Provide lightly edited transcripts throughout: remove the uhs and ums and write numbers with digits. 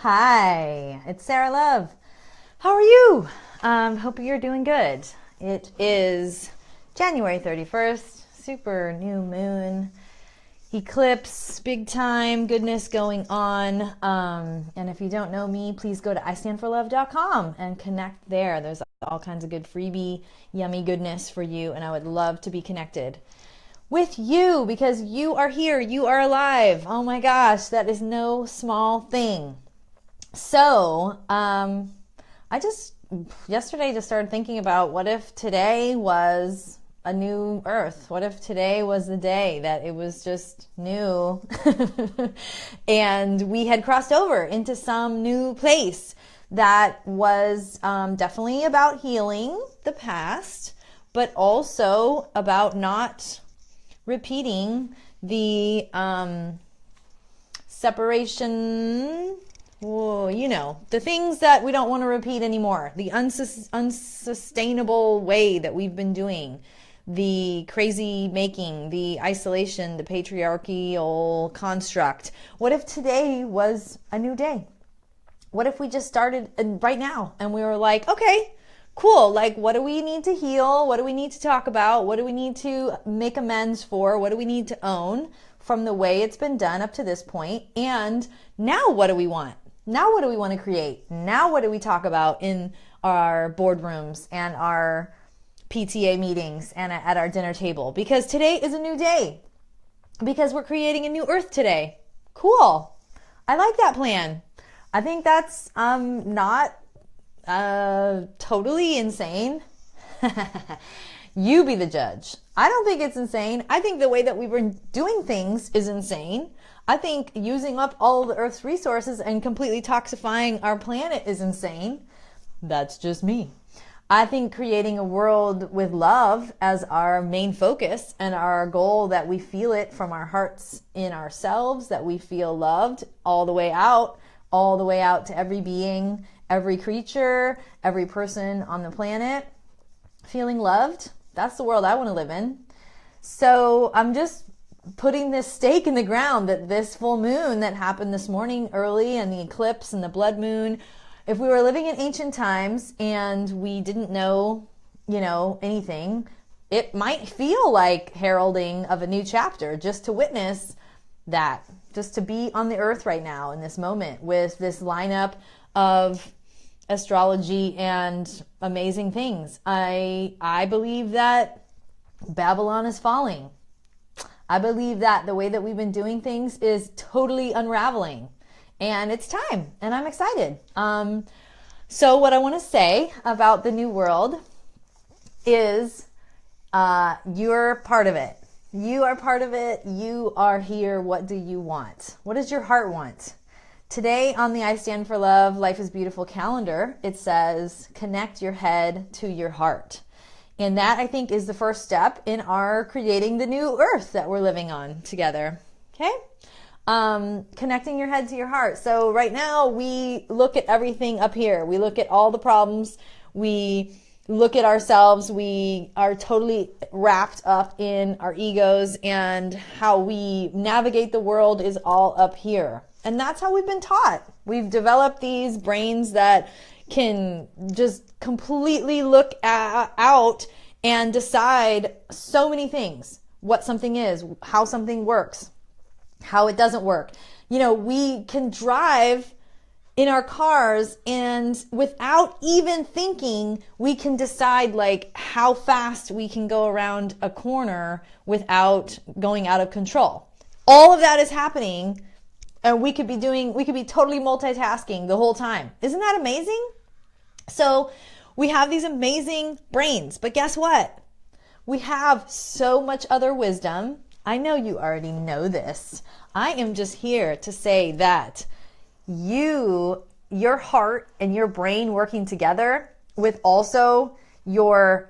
Hi, it's Sarah Love. How are you? Hope you're doing good. It is January 31st, super new moon, eclipse, big time goodness going on. And if you don't know me, please go to istandforlove.com and connect there. There's all kinds of good freebie, yummy goodness for you, and I would love to be connected with you because you are here, you are alive. Oh my gosh, that is no small thing. So, yesterday just started thinking about what if today was a new earth? What if today was the day that it was just new and we had crossed over into some new place that was definitely about healing the past, but also about not repeating the separation, the things that we don't want to repeat anymore, the unsustainable way that we've been doing, the crazy making, the isolation, the patriarchal construct. What if today was a new day? What if we just started right now and we were like, okay, cool. Like, what do we need to heal? What do we need to talk about? What do we need to make amends for? What do we need to own from the way it's been done up to this point? And now what do we want? Now what do we want to create? Now what do we talk about in our boardrooms and our PTA meetings and at our dinner table? Because today is a new day. Because we're creating a new earth today. Cool. I like that plan. I think that's not totally insane. You be the judge. I don't think it's insane. I think the way that we've been doing things is insane. I think using up all of the Earth's resources and completely toxifying our planet is insane. That's just me. I think creating a world with love as our main focus and our goal, that we feel it from our hearts in ourselves, that we feel loved all the way out to every being, every creature, every person on the planet, feeling loved. That's the world I want to live in. So I'm just putting this stake in the ground that this full moon that happened this morning early, and the eclipse and the blood moon, if we were living in ancient times and we didn't know, anything, it might feel like heralding of a new chapter just to witness that, just to be on the earth right now in this moment with this lineup of astrology and amazing things. I believe that Babylon is falling. I believe that the way that we've been doing things is totally unraveling, and it's time, and I'm excited. So what I want to say about the new world is you're part of it. You are part of it. You are here. What do you want? What does your heart want? Today on the I Stand for Love, Life is Beautiful calendar, it says, connect your head to your heart. And that, I think, is the first step in our creating the new earth that we're living on together. Okay? Connecting your head to your heart. So right now we look at everything up here. We look at all the problems. We look at ourselves. We are totally wrapped up in our egos, and how we navigate the world is all up here. And that's how we've been taught. We've developed these brains that can just completely look out and decide so many things. What something is, how something works, how it doesn't work. We can drive in our cars, and without even thinking, we can decide how fast we can go around a corner without going out of control. All of that is happening, and we could be totally multitasking the whole time. Isn't that amazing? So we have these amazing brains, but guess what? We have so much other wisdom. I know you already know this. I am just here to say that your heart and your brain working together with also your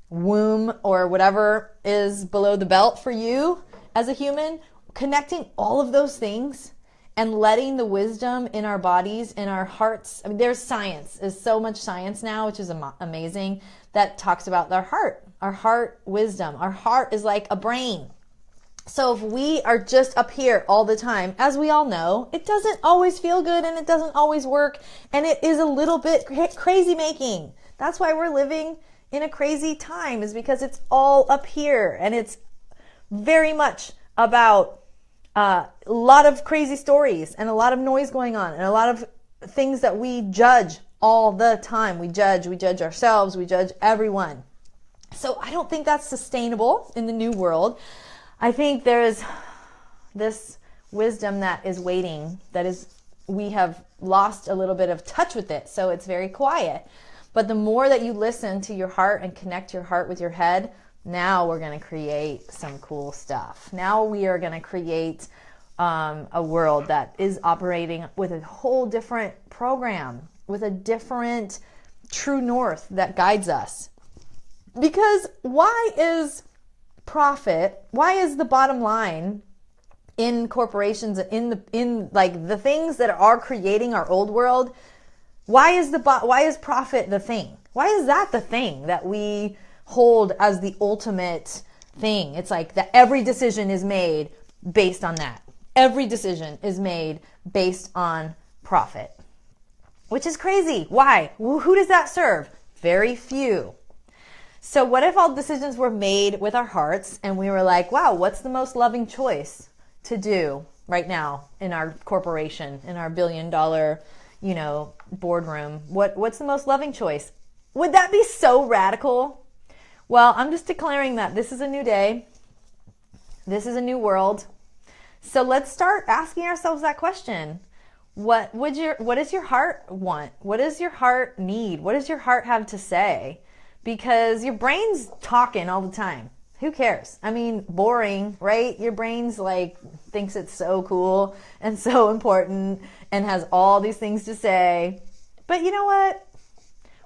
womb or whatever is below the belt for you as a human, connecting all of those things and letting the wisdom in our bodies, in our hearts. I mean, there's so much science now, which is amazing, that talks about our heart wisdom. Our heart is like a brain. So if we are just up here all the time, as we all know, it doesn't always feel good and it doesn't always work. And it is a little bit crazy making. That's why we're living in a crazy time, is because it's all up here. And it's very much about a lot of crazy stories and a lot of noise going on and a lot of things that we judge all the time. We judge ourselves, we judge everyone. So I don't think that's sustainable in the new world. I think there's this wisdom that is waiting, we have lost a little bit of touch with it, so it's very quiet. But the more that you listen to your heart and connect your heart with your head, now we're going to create some cool stuff. Now we are going to create a world that is operating with a whole different program, with a different true north that guides us. Because why is profit, why is the bottom line in corporations, in like the things that are creating our old world, why is profit the thing? Why is that the thing that we hold as the ultimate thing? It's like that every decision is made based on that. Every decision is made based on profit, which is crazy. Why? Who does that serve? Very few. So what if all decisions were made with our hearts and we were like, wow, what's the most loving choice to do right now in our corporation, in our billion-dollar, boardroom? What's the most loving choice? Would that be so radical? Well, I'm just declaring that this is a new day. This is a new world. So let's start asking ourselves that question. What does your heart want? What does your heart need? What does your heart have to say? Because your brain's talking all the time. Who cares? I mean, boring, right? Your brain's thinks it's so cool and so important and has all these things to say. But you know what?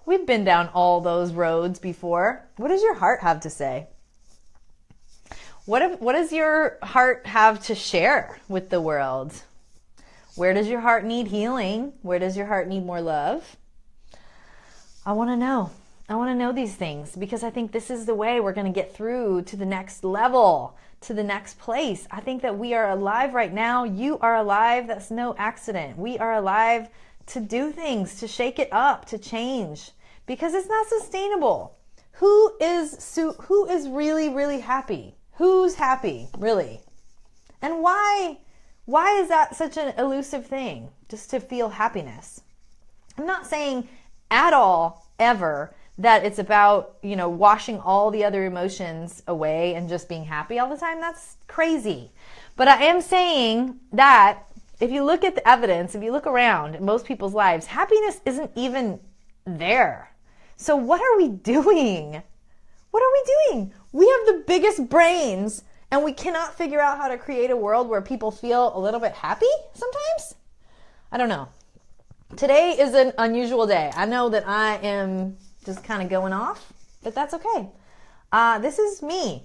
We've been down all those roads before. What does your heart have to say? What does your heart have to share with the world? Where does your heart need healing? Where does your heart need more love? I want to know. I want to know these things because I think this is the way we're going to get through to the next level, to the next place. I think that we are alive right now. You are alive. That's no accident. We are alive to do things, to shake it up, to change, because it's not sustainable. Who is really, really happy? Who's happy, really? And why is that such an elusive thing, just to feel happiness? I'm not saying at all, ever, that it's about, washing all the other emotions away and just being happy all the time. That's crazy. But I am saying that if you look at the evidence, if you look around in most people's lives, happiness isn't even there. So what are we doing? What are we doing? We have the biggest brains and we cannot figure out how to create a world where people feel a little bit happy sometimes? I don't know. Today is an unusual day. I know that I am just kind of going off, but that's okay. This is me,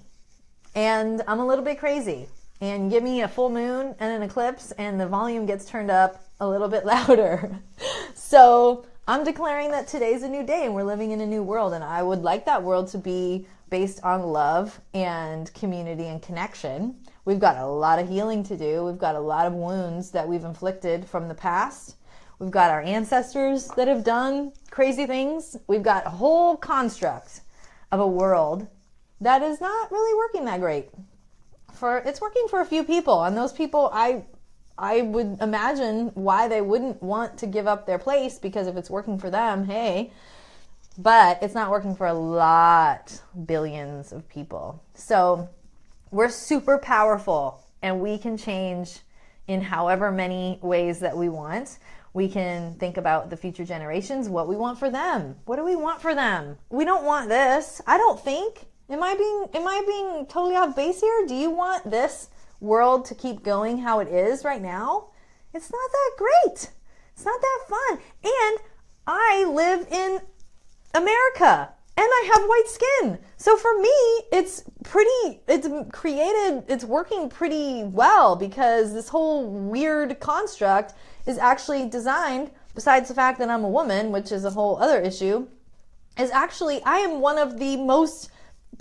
and I'm a little bit crazy. And give me a full moon and an eclipse, and the volume gets turned up a little bit louder. So I'm declaring that today's a new day, and we're living in a new world, and I would like that world to be based on love and community and connection. We've got a lot of healing to do. We've got a lot of wounds that we've inflicted from the past. We've got our ancestors that have done crazy things. We've got a whole construct of a world that is not really working that great. It's working for a few people, and those people, I would imagine why they wouldn't want to give up their place, because if it's working for them, hey, but it's not working for a lot, billions of people. So we're super powerful, and we can change in however many ways that we want. We can think about the future generations, what we want for them. What do we want for them? We don't want this, I don't think. Am I being totally off base here? Do you want this world to keep going how it is right now? It's not that great. It's not that fun. And I live in America and I have white skin. So for me, it's working pretty well, because this whole weird construct is actually designed, besides the fact that I'm a woman, which is a whole other issue, is actually, I am one of the most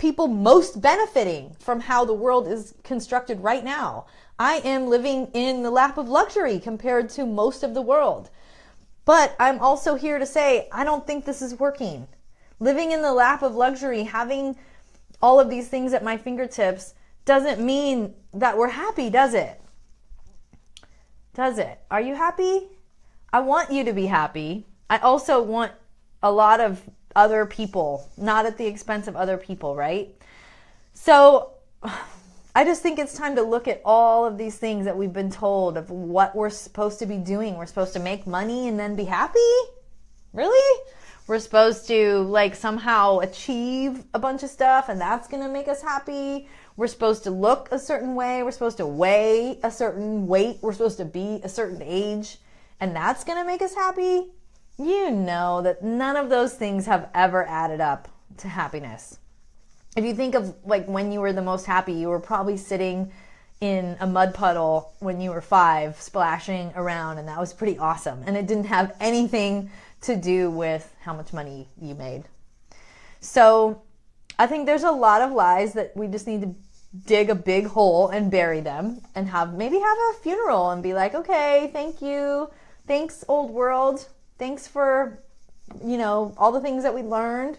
people most benefiting from how the world is constructed right now. I am living in the lap of luxury compared to most of the world. But I'm also here to say, I don't think this is working. Living in the lap of luxury, having all of these things at my fingertips, doesn't mean that we're happy, does it? Does it? Are you happy? I want you to be happy. I also want a lot of other people, not at the expense of other people, right? So I just think it's time to look at all of these things that we've been told of what we're supposed to be doing. We're supposed to make money and then be happy? Really? We're supposed to like somehow achieve a bunch of stuff and that's going to make us happy. We're supposed to look a certain way. We're supposed to weigh a certain weight. We're supposed to be a certain age and that's going to make us happy. You know that none of those things have ever added up to happiness. If you think of like when you were the most happy, you were probably sitting in a mud puddle when you were 5, splashing around, and that was pretty awesome. And it didn't have anything to do with how much money you made. So I think there's a lot of lies that we just need to dig a big hole and bury them and maybe have a funeral and be like, okay, thank you. Thanks, old world. Thanks for, all the things that we learned.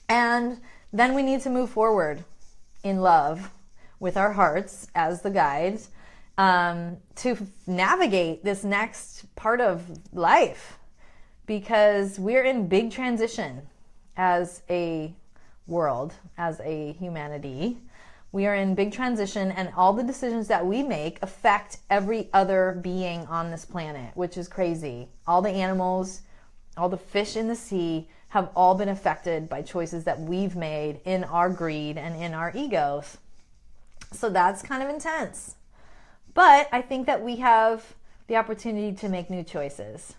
And then we need to move forward in love with our hearts as the guides to navigate this next part of life, because we're in big transition as a world, as a humanity. We are in big transition, and all the decisions that we make affect every other being on this planet, which is crazy. All the animals, all the fish in the sea have all been affected by choices that we've made in our greed and in our egos. So that's kind of intense. But I think that we have the opportunity to make new choices.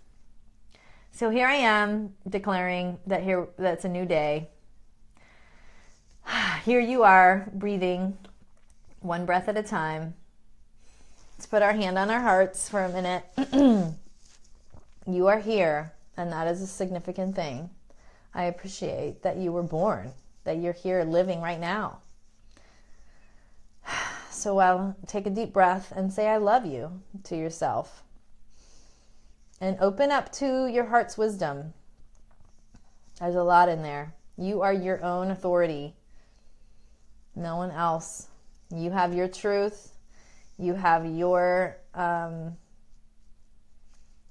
So here I am declaring that's a new day. Here you are, breathing one breath at a time. Let's put our hand on our hearts for a minute. You are here, and that is a significant thing. I appreciate that you were born, that you're here living right now. So take a deep breath and say, I love you to yourself. And open up to your heart's wisdom. There's a lot in there. You are your own authority. No one else. You have your truth. You have your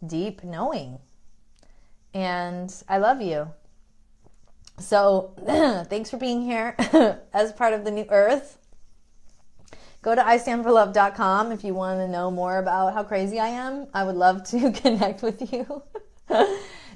deep knowing. And I love you. So thanks for being here as part of the new earth. Go to istandforlove.com if you want to know more about how crazy I am. I would love to connect with you.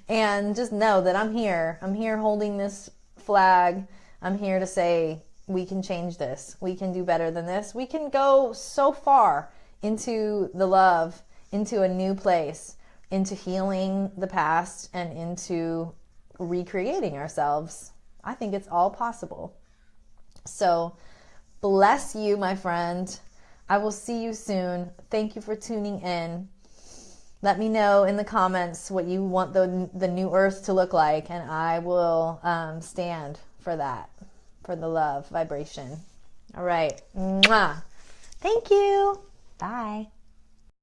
And just know that I'm here. I'm here holding this flag. I'm here to say, we can change this. We can do better than this. We can go so far into the love, into a new place, into healing the past, and into recreating ourselves. I think it's all possible. So bless you, my friend. I will see you soon. Thank you for tuning in. Let me know in the comments what you want the new earth to look like, and I will stand for that. For the love vibration. All right. Mwah. Thank you. Bye.